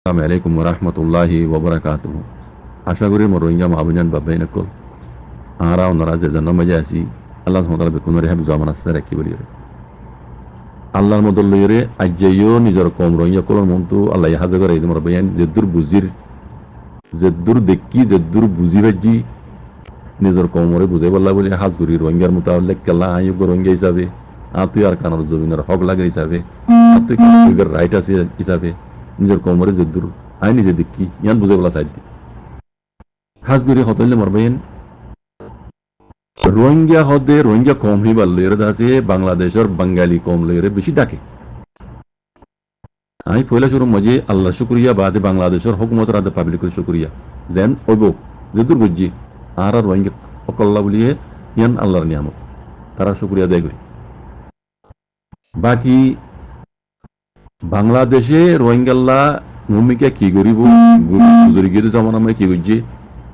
আসসালামু আলাইকুম ওরহমতুল্লাহি ওবরাকাতুহ। আশা করি মোর রোহিঙ্গা মাহবুজান বাবাই নকল আরা ওনারা যে জন্য মজা আছি আল্লাহ সুবহানাহু বেকুন রেহাম জামান আসতে রাখি বলি আল্লাহর মদল লইরে আজ্জাইও নিজের কম রোহিঙ্গা কলর মন্তু আল্লাহ হাজা করে এই মোর বয়ান জেদ্দুর বুজির জেদ্দুর দেখি জেদ্দুর বুঝি বাজি নিজের কমরে বুঝাই বললা বলি হাজ করি রোহিঙ্গার মোতাবেক কেলা আইব রোহিঙ্গা হিসাবে তুই আর কানার জমিনের হক লাগে হিসাবে তুই রাইট আছে হিসাবে নিজের কমরে জেদ্দুর আই নিজে দেখি ইয়ান বুঝাই বলা চাই হাজগুড়ি হতলে মরবেন রোহিঙ্গা হদে রোহিঙ্গা কম হইবার লইরে আছে বাংলাদেশের বাঙালি কম লইরে বেশি ডাকে আমি পয়লা শুরু মজে আল্লাহ শুক্রিয়া বাদে বাংলাদেশের হুকুমত রাদে পাবলিকের শুক্রিয়া যেন ওইব যেদুর বুঝছি আর রোহিঙ্গা অকল্লা বলিয়ে ইয়ান আল্লাহর নিয়ামত তারা শুক্রিয়া দেয় করি বাকি বাংলাদেশে রোহিঙ্গাল্লা ভূমিকা কি করিব গুজরি গিয়ে যেমন আমরা কি করছি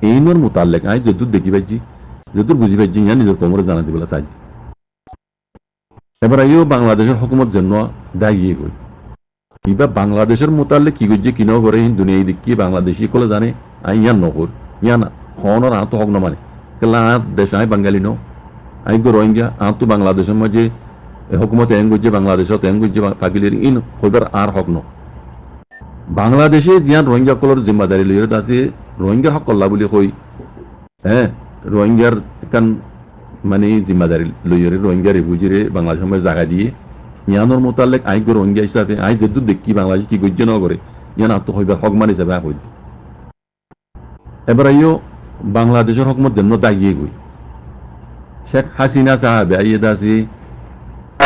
এইনোর মোতালেক আই যদুর দেখি পাইছি যদুর বুঝি পাইছি ইয়া নিজের কোমরে জানা দিবেলা চাই এবার আইও বাংলাদেশের হুকুমত জন্য দাগিয়ে গই ইবা বাংলাদেশের মোতালেক কি করছে কিনাও করে দুনিয়া দেখি বাংলাদেশি কলে জানে আই ইয়ান নকর ইয়ান হনর আত হক না মানে কেলা দেশ আই বাঙালি ন আই গো রোহিঙ্গা আত বাংলাদেশের মাঝে হুকুমত এং করছে বাংলাদেশত এং করছে পাকিলের ইন হইবার আর হক ন বাংলাদেশে জিয়ান রোহিঙ্গা কলর জিম্মাদারি লইরে আছে রোহিঙ্গার হক কল্লা বলি কই হ্যাঁ রোহিঙ্গার কান মানে জিম্মাদারি লইরে রোহিঙ্গার বুঝিরে বাংলাদেশ সময় জায়গা দিয়ে ইয়ানোর মোতালেক আই গো রোহিঙ্গা হিসাবে আই যেদু দেখি বাংলাদেশ কি গজ্য ন করে ইয়ান আত্ম হইবার হক মান হিসাবে হইল এবার আইও বাংলাদেশের হকমত জন্য দাগিয়ে গই শেখ হাসিনা সাহাবে আইয়ে দাসি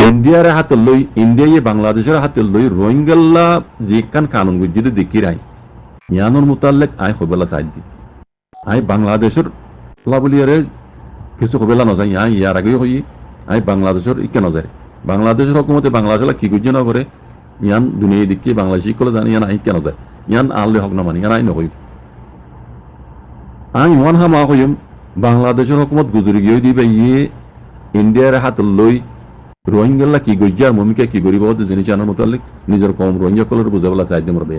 ইন্ডিয়ার হাতে লই ইন্ডিয়ায় বাংলাদেশের হাতে লই রোহিঙ্গাল্লা যে কান কানুন যদি দেখি রাই ইয়ানোর মোতালেক আই হইবেলা চাই দি আই বাংলাদেশের লাবলিয়ারে কিছু হবেলা নজাই আই ইয়ার আগেই হই আই বাংলাদেশের ইকে নজায় বাংলাদেশের হকুমতে বাংলাদেশের কি গুজ্জ না করে ইয়ান দুনিয়া দেখি বাংলাদেশি কলে জানি ইয়ান আই কেন যায় ইয়ান আনলে হক না মানি ইয়ান আই নহই আই ইমান হামা হইম বাংলাদেশের হকুমত গুজরি গিয়ে দিবে ইয়ে ইন্ডিয়ার হাতে লই রোহিঙ্গাল্লা কি গজ্জা ভূমিকা কি গরিব জিনিস আনার মোতালেক নিজের কম রোহিঙ্গা কলের বুঝাবেলা চাই দিয়ে মরবে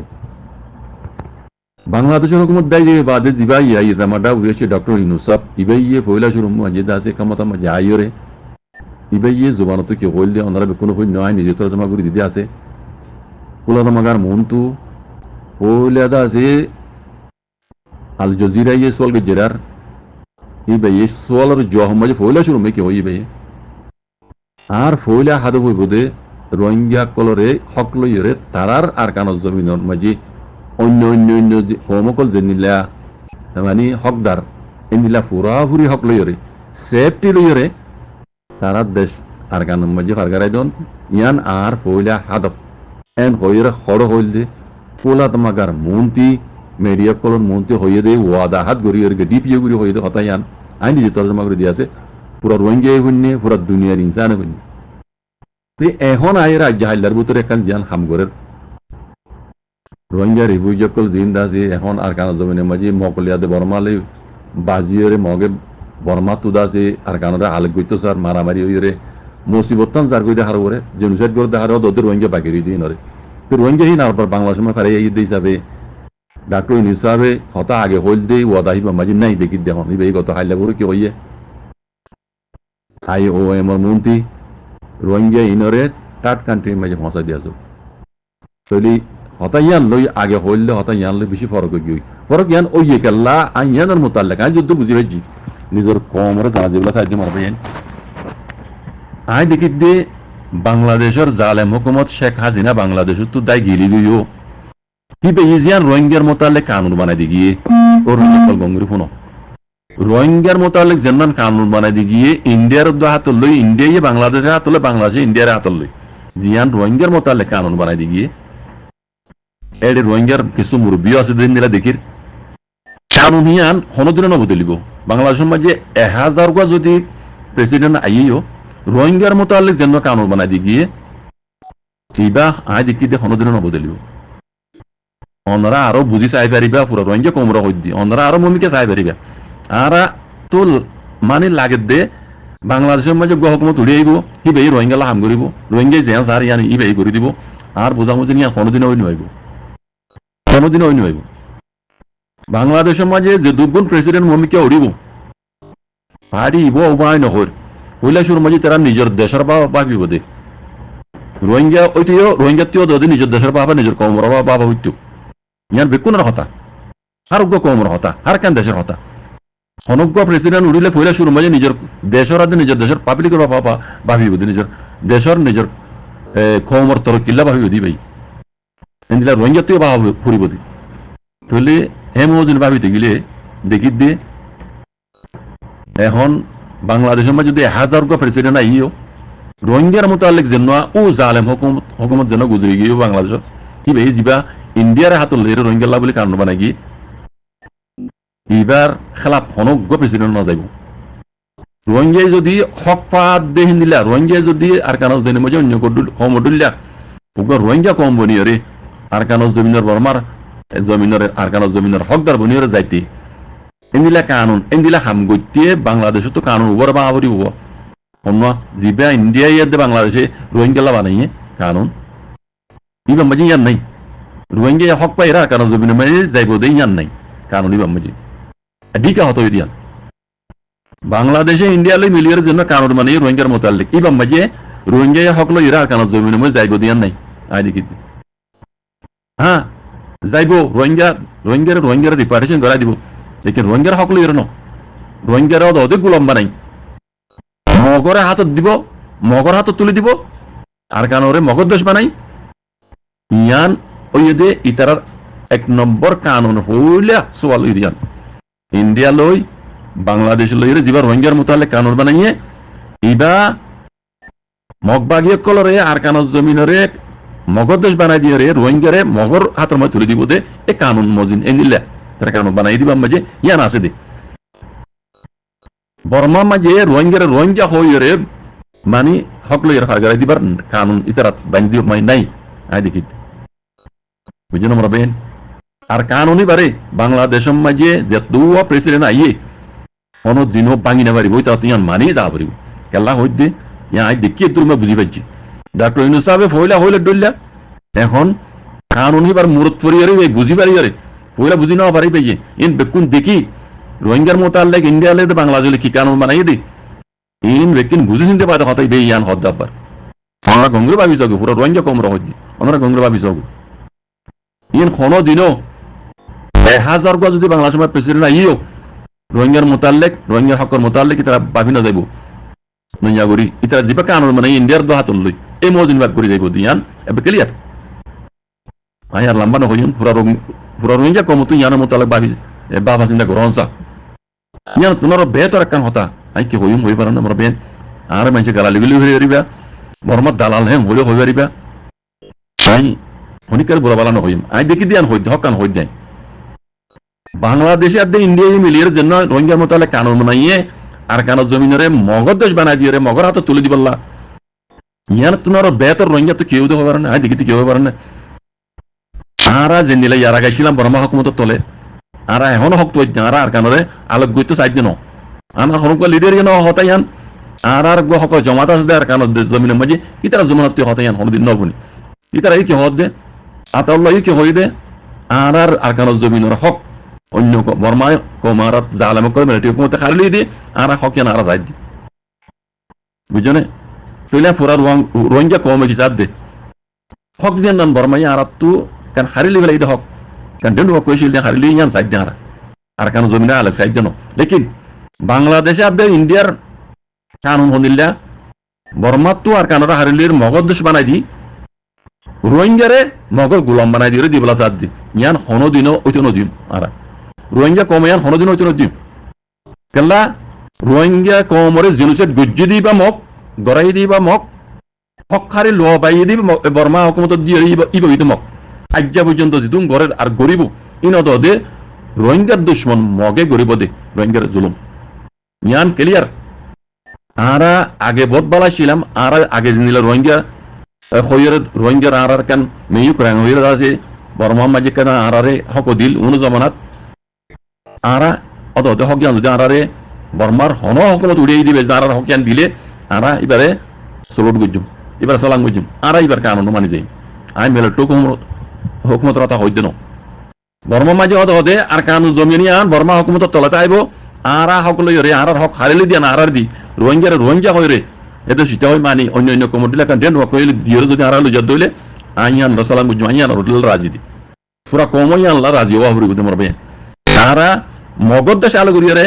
বাংলাদেশের হুকুমত দায় যে বাদে জিবা ইয়া ইরামাডা উয়েছে ডক্টর ইনুসাব ইবাই ইয়ে ফয়লা শুরু মাঝে দাসে কামতা মাঝে আইরে ইবাই ইয়ে জবানত কি হইল ওনারা কোনো হই নয় নিজে তরজমা করে দিতে আছে কুলাদমাগার মন্তু ফয়লা দাসে আল জাজিরা ইয়ে সোয়াল গজরার ইবাই ইয়ে সোয়ালের জহ মাঝে ফয়লা শুরু মে কি হই ইবাই আর ফয়লা হাদু হইব দে রোহিঙ্গা কলরে হক লইরে তারার আর কানজ জমিনের মাঝে অন্য অন্য অন্য হোমকল যে নিলা মানে হকদার এই নিলা পুরাপুরি হক লইরে সেফটি লইরে তারা দেশ আর কান মাঝে ফারগারাই দন ইয়ান আর ফয়লা হাদব এন হইরে খড় হইল দে পোলা তোমাকার মন্ত্রী মেডিয়া কলর মন্ত্রী হইয়ে দে ওয়াদা হাত গড়িয়ে ডিপিও গুড়ি হইয়ে দে হতাই আন আইন নিজে তর্জমা করে দিয়েছে পুরা রোহিঙ্গা হইনে পুরা দুনিয়ার ইনসান হইনে তো এখন আই রাজ্য হাইলার ভিতরে একখান জিয়ান হাম করে রোহিঙ্গা রিভিউজকল জিন্দা আছে এখন আর কানা জমিনের মাঝে মকলিয়াতে বর্মালে বাজিয়ে মগে বর্মা তুদা আছে আর কানারে আলেক গইতো স্যার মারামারি হইরে মুসিবতান যার কইতে হার করে জেনুসাইড করতে হার ওদের রোহিঙ্গা বাকি দিয়ে নরে তো রোহিঙ্গা হি না বাংলা সময় ফারে এই হিসাবে ডাক্তার হিসাবে হতা আগে হইল দেই ওয়াদা হিবা মাঝে নাই দেখি দেখুন এই গত হাইলা করে কি হইয়ে আই ও এমর মন্ত্রী রোহিঙ্গা ইনরে থার্ড কান্ট্রির মাঝে পৌঁছা দিয়েছ তাহলে হতাইয়ান লই আগে হইলে হতাইয়ান লই বেশি ফরক গই ফরক ইয়ান ওই কেল্লা আইয়ানের মোতালেক আই যুদ্ধ বুঝি পাইছি নিজের কমরে জানা যেগুলা সাহায্য মারবেন আই দেখি দে বাংলাদেশের জালেম হুকুমত শেখ হাসিনা বাংলাদেশের তো দায় গিলি দিও কি বেজিয়ান রোহিঙ্গার মোতালেক কানুন বানাই দি গিয়ে ওর গঙ্গুরি ফোন রোহিঙ্গার মোতালেক যেমন কানুন বানাই দি গিয়ে ইন্ডিয়ার হাত লই ইন্ডিয়ায় বাংলাদেশের হাত লই বাংলাদেশে ইন্ডিয়ার হাত লই জিয়ান রোহিঙ্গার মোতালেক কানুন বানাই দি গিয়ে এর রোহিঙ্গার কিছু মুরব্বী আছে দিন দিলা দেখির কানুন হিয়ান হনদিন নবদলিব বাংলাদেশের মাঝে 1000 গা যদি প্রেসিডেন্ট আইও রোহিঙ্গার মোতালেক যেন কানুন বানাই দি গিয়ে এইবা আই দেখি দে হনদিন নবদলিব ওনারা আরো বুঝি চাই পারিবা পুরো রোহিঙ্গা কমরা হই দি ওনারা আরো ভূমিকা চাই পারিবা আর তো মানে লাগে দে বাংলাদেশের মাঝে গহকমত উড়ে আইব কি বেই রোহিঙ্গালা হাম করিব রোহিঙ্গা যে সার ইয়ান ই বেই করে দিব আর বোঝামুঝি নিয়ে কোনোদিন হই নইব কোনোদিন অন্য হইব বাংলাদেশের মাঝে যে দুগুণ প্রেসিডেন্ট ভূমিকা উড়িব পারি ইব উপায় নহর কৈলাসুর মাঝে তারা নিজের দেশের ভাবিব দে রোহিঙ্গা ওইটিও রোহিঙ্গাতেও যদি নিজের দেশের বাবা নিজের কমর বাবা হইতো ইয়ার বেকুনের হতা হার কমর হতা হার কেন দেশের হতা অনজ্ঞ প্রেসিডেন্ট উড়িলে কৈলাসুর মাঝে নিজের দেশের আদে নিজের দেশের পাবলিকের বাবা ভাবিব দে নিজের দেশের নিজের কমর তর কিল্লা ভাবিব দি ভাই এদিলা রোহিঙ্গাতেও বাবা ফুরিব দি তাহলে হেমদিন ভাবিতে গেলে দেখি দিয়ে এখন বাংলাদেশের মধ্যে যদি 1000 প্রেসিডেন্ট আইও রোহিঙ্গার মোতালেক যেন ও জালেম হুকুমত যেন গুজরি গিয়ে বাংলাদেশ কি ভাই যা ইন্ডিয়ার হাত রোহিঙ্গা বলে কারণ বানাই গিয়ে এবার খেলাপ অনজ্ঞ প্রেসিডেন্ট না যাইব রোহিঙ্গায় যদি হক পাত দেহিন দিলা রোহিঙ্গায় যদি আর কানো জেনে মধ্যে অন্য কম উঠলিয়া রোহিঙ্গা কম বনিয়রে আর কানো জমিনের বর্মার জমিনের আর কানো জমিনের হকদার বনিয়রে যাইতে এন্দিলা কানুন এন্দিলা হাম গইতে বাংলাদেশে তো কানুন উপর বাহাবরি হব অন্য জিবা ইন্ডিয়ায় বাংলাদেশে রোহিঙ্গা বানাইয়ে কানুন ইবাম মাঝে ইয়ান নাই রোহিঙ্গা হক পাইরা কারণ জমিনের মাঝে যাইব দে ইয়ান নাই কানুন ইবাম মাঝে ডিকা হতো দিয়ান বাংলাদেশে ইন্ডিয়া লই মিলিয়র জন্য কানুন মানে রোহিঙ্গার মোতালেক ইবাম মাঝে রোহিঙ্গা হক লই ইরা কারণ জমিনের মাঝে যাইব দিয়ান নাই আই দেখি হ্যাঁ যাইব রোহিঙ্গার রিপার্টেশন করাই দিব লেকিন রোহিঙ্গার হক লই ন রোহিঙ্গার অধিক গোলাম বানাই মগরে হাতত দিব মগর হাতত তুলে দিব আর কানরে মগর দেশ বানাই ইয়ান ওই দে ইতারার 1 নম্বর কানুন হইলা সোয়াল ইরিয়ান ইন্ডিয়া লই বাংলাদেশ লই জিবা রোহিঙ্গার মোতালে কানুন বানাইয়ে ইবা মগবাগিয়ে কলরে আর কানর জমিনরে মগর দেশ বানাই দিয়ে রে রোহিঙ্গারে মগর হাতের মধ্যে তুলে দিব দে এ কানুন মজিন এনিলা তারা কানুন বানাই দিবা মাঝে ইয়ান আছে দে বর্মা মাঝে রোহিঙ্গা হইরে মানে হক লইয়ের হারগারাই দিবার কানুন ইতারাত বান্ধি মাই নাই আই দেখি বুঝেন আমরা বেন আর কানুনই বারে বাংলাদেশের মাঝে যে দুয়া প্রেসিডেন্ট আইয়ে কোনো দিনও ভাঙি না পারিব তা ইয়ান মানি যা পারিব কেলা হইতে ইয়া আই দেখি তুমি বুঝি পাইছি ডক্টর ইউনূস সাহেব হইলে ডইলা এখন কানুনই বার মুরত পরিয়ারে বুঝি পারি আরে হইলা বুঝি না পারি পাইয়ে ইন বেকুন দেখি রোহিঙ্গার মোতালেক ইন্ডিয়া লে বাংলাদেশে কি কানুন বানাই দি ইন বেকিন বুঝি চিনতে পারে হতাই বে ইয়ান হদ দাবার আমরা গঙ্গরে ভাবি যাগো পুরো রোহিঙ্গা কম রহ দি আমরা গঙ্গরে ভাবি যাগো ইন কোনো দিনও 1000 গো যদি বাংলাদেশের প্রেসিডেন্ট আইও রোহিঙ্গার মোতালেক রোহিঙ্গার হকর মোতালেক তারা ভাবি না যাইব নইয়া গরি ইতারা জিবা কানুন মানে ইন্ডিয়ার দো হাতল লই এই মদিন ভাগ করে যাইব দিয়ান এবে ক্লিয়ার আই আর লম্বা না হইন পুরো রোহিঙ্গা কম তো ইয়ান মোতালেক ভাবি বাবা চিন্তা করো হনসা ইয়ান তোমার বেতর কান হতা আই কি হইম হই পারেন আমরা বেন আর মানুষ গালালি গুলি হয়ে যাইবা বর্মত দালাল হেম হইলে হই পারিবা আই হনিকার বলা বালা না হইম আই দেখি দিয়ান হই হকান হই দেন বাংলাদেশে আর ইন্ডিয়া মিলিয়র জন্য রোহিঙ্গার মোতালে কানুন বানাইয়ে আর কানো জমিনরে মগর দেশ বানাই দিয়ে মগর হাতে তুলে দিবল্লা ইয়ান তোমার বেতর রোহিঙ্গা তো কেউ দেখতে পারেন আই দেখি কেউ পারেন আরা যে নিলে ইয়ারা গাইছিলাম বর্মা হকুমতের তলে আর এখন হক তো আর কানরে আলোক গইতো সাইড ন আনা হরক লিডার ন হতায়ান আর গো হক জমাত আছে আর কান জমিনের মাঝে কিতারা জমানত হতায়ান হদিন নবনি কিতারা কি হদ দে আতাল্লাহ কি হই দে আর কান জমিনের হক অন্য বর্মা কমারাত জালাম করে মিলিটারি হুকুমতে খালি দি আর হক ইয়ান আর যাই দি বুঝনে তইলা পুরা রোহিঙ্গা কমে কি সাদ দে হক যেন নাম বর্মাই আর তু কান হারিলি বেলাই দে হক kan den ko shil den harli yan side dara ar kan zomina ala side no lekin bangladesh abde indiar kanun honilla Varma তো আর কানাডা হারিলির মগর দেশ বানাই দি রোহিঙ্গারে মগর গোলাম বানাই দিয়ে দিবলা চার দি ইয়ান হনদিনও ওইতো নদীম আর রোহিঙ্গা কম ইয়ান হনদিন ওইতো নদীম কেলা রোহিঙ্গা কমরে জিনুসেট গুজ্জি দিবা মক গড়াই দিবা মক হক হারি লো বাই দিবা বর্মা হুকুমত দিয়ে ইবা ইতো মক আজ্ঞা পর্যন্ত জিতুম ঘরের আর গরিব ইনত দে রোহিঙ্গার দুশ্মন মগে গরিব দে রোহিঙ্গার জুলুম ইয়ান ক্লিয়ার আরা আগে বহুত বালা ছিলাম আর আগে জিনিলা রোহিঙ্গা হইরে রোহিঙ্গার আর কান মেয়ু করাং হইরে আছে বর্মা মাঝে কান আরারে হক দিল উন জামানাত আরা অত অত হক জান আরারে বর্মার হন হকমত উড়িয়ে দিবে যারা হক জান দিলে আরা এবারে সলট গুজুম এবারে সালাম গুজুম আরা এবার কানুন মানি যাই আই মেলে টুকু হুকুমত রাতা হইতে ন বর্মা মাঝে হতে আর কানু জমিনি আন বর্মা হুকুমত তলাতে আইব আরা সকল রে আর হক হারিলে দিয়ে না আর দি রোহিঙ্গা হয় রে এতে সেটা হয় মানি অন্য কমিটি কান দেন কইলে দিয়ে যদি আর লইয়া দইলে আইয়ান রসালাম বুঝ আইয়ান রুল রাজি দি পুরা কমই আল্লাহ রাজি ওয়া হরি গুতে মরবে তারা মগজ দেশে আলো করিয়ারে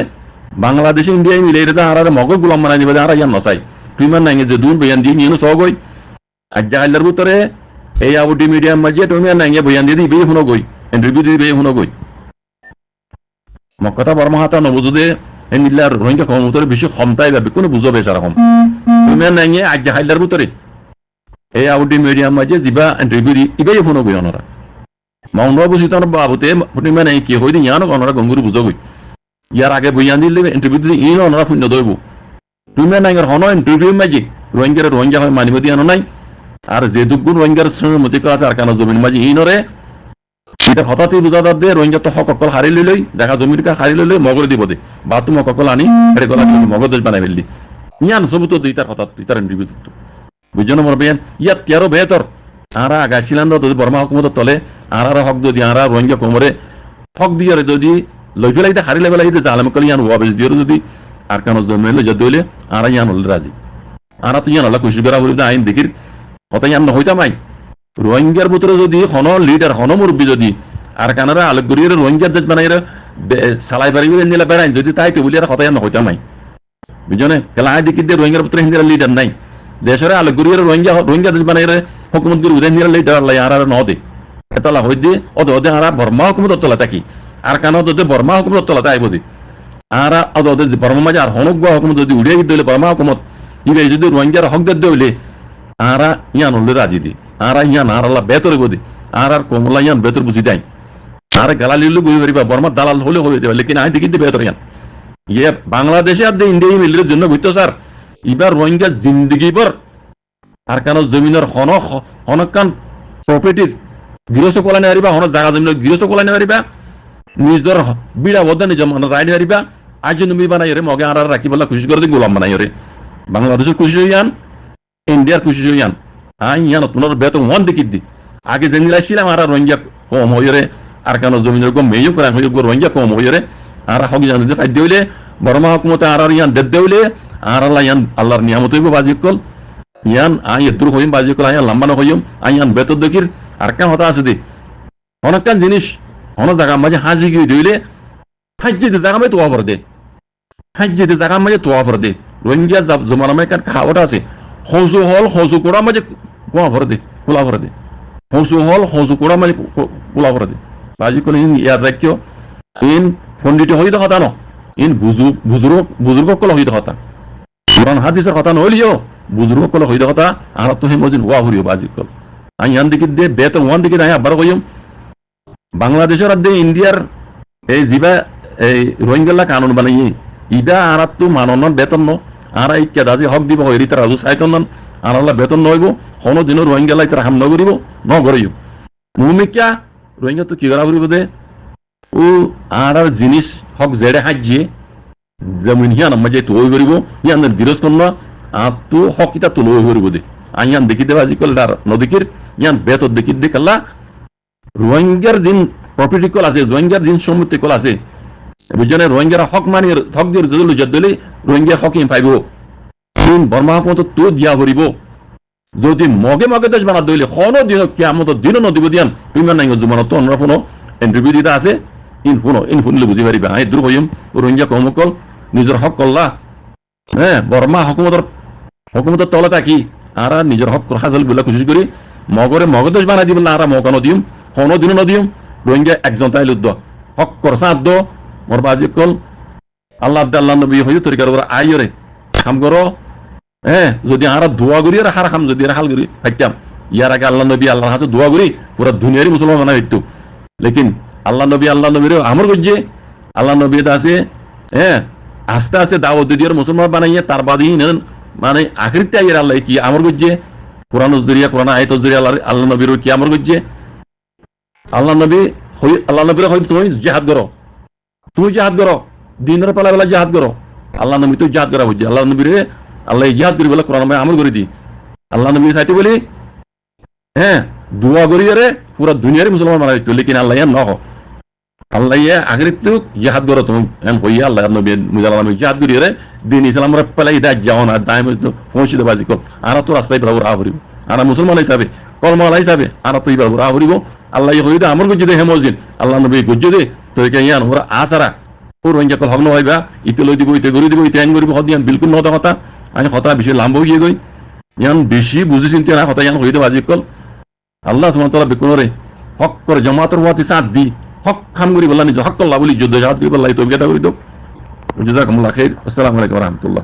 বাংলাদেশ ইন্ডিয়া মিলে এটা আর মগজ গুলাম বানাই দিবে আর ইয়ান নসাই তুইমান নাই যে দুন বয়ান দিয়ে নিয়ে সগই আর জাইলার ভিতরে এই আবুটি মিডিয়াম মাঝে তুমি নাই বয়ান দিয়ে দিবে হুনো গই ইন্টারভিউ দিবে হুনো গই মকতা বর্মা হাতা নবুজুদে এই নিলার রোহিঙ্গা কমতরে বেশি ক্ষমতাই ভাবে কোনো বুঝবে সারা কম তুমি নাই আজ জাইলার ভিতরে এই আবুটি মিডিয়াম মাঝে যিবা ইন্টারভিউ দিবে হুনো গই অনরা মাউন্ড বুঝিত বাবুতে তুমি নাই কি হই দিয়ান অনরা গঙ্গুর বুঝবই ইয়ার আগে বইয়ান দিলে ইন্টারভিউ দিলে ইন অনরা শূন্য দইব তুমি নাই হন ইন্টারভিউ মাঝে রোহিঙ্গা হয় মানিব দিয়ে নাই আর যে দুগুণ রোহিঙ্গার শ্রেণীর মধ্যে আছে আর কানা জমির মাঝে ইনরে এটা হঠাৎই বুঝা দে রোহিঙ্গা তো হক অকল হারি লই দেখা জমির কা হারি লই মগর দিব দে বা তুমি অকল আনি এটা গলা মগর দেশ বানাই ফেললি ইয়ান সবুত দুই তার হঠাৎ তুই তার ইন্টারভিউ দিত বুঝছো মর বেন ইয়াত তেরো বেহতর আরা গাছিলান যদি বর্মা হুকুমত তলে আর হক যদি আর রোহিঙ্গা কোমরে হক দিয়ে যদি লই ফেলাই হারি লেবেলাই আলম কল ইয়ান ওয়াবেজ দিয়ে যদি আর কানো জমি লই যদি হইলে আর ইয়ান হল রাজি আর তুই ইয়ান হল্লা খুশি করা বলি আইন দেখির কথা ইয়ান নহইতামাই রোহিঙ্গার ভিতরে যদি হন লিডার হন মুরব্বী যদি আর কানারা আলোকগরিয়ে রোহিঙ্গার দেশ বানাই চালাই পারিবে নিলে বেড়াই যদি তাই তো বলি আর কথা ইয়ান নহইতামাই বুঝনে কেলা আই দেখি দিয়ে রোহিঙ্গার ভিতরে হিন্দির লিডার নাই দেশের আলোকগরিয়ে রোহিঙ্গা দেশ বানাই হুকুমত গুরু উদয় নিলে লিডার লাই আর নদে এতলা হই দিয়ে ওদে আর বর্মা হুকুমত তলা থাকি আর কানো ওদে বর্মা হুকুমত তলাতে আইব দি আর ওদে বর্মা মাঝে আর হনক হুকুমত যদি উড়িয়ে দিলে বর্মা হুকুমত ইবে যদি রোহিঙ্গার হক দিয়ে হইলে আর ইয়ান হলে রাজি দি আর ইয়ান আর আল্লাহ বেতর বদি আর কমলা ইয়ান বেতর বুঝি দেয় আর গালা লিলু বুঝি পারিবা বর্মা দালাল হলে হয়ে যাবে লেকিন আই দেখি বেতর ইয়ান ইয়ে বাংলাদেশে আর ইন্ডিয়া মিলের জন্য বুঝতো স্যার এবার রোহিঙ্গা জিন্দগি পর আর কেন জমিনের হনকান প্রপার্টির গৃহস্থ কলানি পারিবা হন জায়গা জমিনের গৃহস্থ কলানি পারিবা নিজের বিড়া বদ্ধ নিজের মনে রাইড পারিবা আজ নবী বানাই রে মগে আর রাখি বলা খুশি করে দিন গোলাম বানাই রে বাংলাদেশের খুশি হইয়ান ইন্ডিয়ার খুশি হইয়ান ইয়ান তোমার বেতন ওয়ান দেখি দি আগে জেনে আসছিলাম আর রোহিঙ্গা কম হয়ে রে আর কেন জমিনের কম মেয়েও করা হয়ে রোহিঙ্গা কম হয়ে রে আর হক জান যে খাদ্য হইলে বর্মা হুকুমতে আর ইয়ান দেদ হইলে আর আল্লাহ ইয়ান আল্লাহর নিয়ামত হইব বাজিক কল ইয়ান দূর হইম বাজিক কল লাম্বানো হইম ইয়ান বেতন দেখির আর কেন হতা আছে দি অনেকখান জিনিস অনেক জায়গা মাঝে হাজি গিয়ে দিলে হাজিতে জায়গা মাঝে তোয়া দে হাজিতে জায়গা মাঝে তোয়া দে রোহিঙ্গা জমানা মাঝে খাওয়াটা আছে হজু হল হজু কোড়া মাঝে কোয়া ভরে দে খোলা ভরে দে হজু হল হজু কোড়া মাঝে খোলা ভরে দে বাজি কল ইন ইয়ার রাখিও ইন পণ্ডিত হইতে কথা ন ইন বুজুর্গ কল হইতে কথা কোরআন হাদিসের কথা নইলিও বুজুর্গ কল হইতে কথা আর তো হে মজিন ওয়া হরিও বাজি কল ইয়ান দিকে দে বেতন ওয়ান দিকে নাই আবার কইম বাংলাদেশের আদে ইন্ডিয়ার এই জিবা এই রোহিঙ্গা কানুন বানাই ইদা আর তো মানন বেতন ন আর এই কেদাজি হক দিব হইরি তার রাজু সাইতন আর আল্লাহ বেতন নইব হন দিন রোহিঙ্গা লাই তার হাম নগরিব ন গরিব ভূমিকা রোহিঙ্গা তো কি করা করিব দে ও আর জিনিস হক জেড়ে হাজিয়ে জমিন হিয়ান মাঝে তো ওই করিব ইয়ানের বিরোধ কর আর তো হক ইটা তো লই করিব দে আইয়ান দেখি দেবা জি কল আর নদীকির ইয়ান বেতন দেখি দে কাল্লা রোহিঙ্গার দিন প্রপার্টি কল আছে রোহিঙ্গার দিন সম্পত্তি কল আছে বুঝনে রোহিঙ্গারা হক মানি হক দিয়ে যদি যদি রোহিঙ্গা হক পাইব বর্মা হুকুমত তো দিয়া করিব যদি মগে মগে দেশ বানা দইলে হন দিন কিয়ামত দিন নদীব দিয়ান তুমি নাই জুমানত অন্য ফোনো ইন্টারভিউ দিতে আছে ইন শুনলে বুঝি পারিবা হাই দূর হইম রোহিঙ্গা কমকল নিজের হক করলা হ্যাঁ বর্মা হুকুমতের তলে থাকি আর নিজের হক হাসল বলে খুশি করি মগরে মগ দেশ বানাই দিব না আর মগ নদিম হন দিন নদিম রোহিঙ্গা একজন তাই লুদ্দ হক করসা আদ মোর বাজি কল আল্লাহ আল্লাহ নবী হইও তরিকার উপর আইরে কাম করো হ্যাঁ যদি আর দোয়া করি আর হার খাম যদি হাল করি থাকতাম ইয়ার আগে আল্লাহ নবী আল্লাহর হাতে দোয়া করি পুরো দুনিয়ারই মুসলমান বানাই দিত লেকিন আল্লাহ নবীর আমর করছে আল্লাহ নবী আছে হ্যাঁ আস্তে আস্তে দাওয়াত দিয়ে মুসলমান বানাইয়ে তার বাদই মানে আখরিতে আইয়ের আল্লাহ কি আমর করছে কোরআন জরিয়া কোরআন আয়াত জরিয়া আল্লাহ নবীর কি আমর করছে আল্লাহ নবীর হয়তো তুমি জিহাদ করো দিনের পালা বেলা জিহাদ করো আল্লাহ নবী তো জিহাদ করা হচ্ছে আল্লাহ নবীর আল্লাহ জিহাদ করি বলে কোরআন আমল করে দি আল্লাহ নবী চাইতে বলি হ্যাঁ দোয়া করি রে পুরা দুনিয়ারই মুসলমান বানাই দিত লেকিন আল্লাহ ন আল্লাহ আগের জিহাদ করো তুমি এম হইয়া আল্লাহ নবী মুজালাম জিহাদ করি রে দিন ইসলাম রে পেলাই দা যাও না দাইম পৌঁছে দেবাজি কো আর তো রাস্তায় প্রভু রাহরিব আর মুসলমান হিসাবে কলমাওয়ালা হিসাবে আর তো ইবা রাহরিব আল্লাহ হইদা আমার গজ্জে দে হেমজিন আল্লাহ নবী গজ্জে দে তো কে ইয়ান ওরা আসারা ওর রঞ্জা কল হগ্ন হইবা ইতে লই দিব ইতে গরি দিব ইতে আইন করিব হদিয়ান বিলকুল নতা কথা আমি কথা বেশি লাম্ব হইয়ে গই ইয়ান বেশি বুঝি চিন্তা না কথা ইয়ান হইদা বাজি কল আল্লাহ সুবহানাহু ওয়া তাআলা বিকুনরে হক করে জামাতের ওয়াতি সাথ দি হক খাম করি বললা নিজ হক আল্লাহ বলি যুদ্ধ জাহাদ করি বললাই তো বিটা করি তো জাযাকুমুল্লাহ খাইর আসসালামু আলাইকুম ওয়া রাহমাতুল্লাহ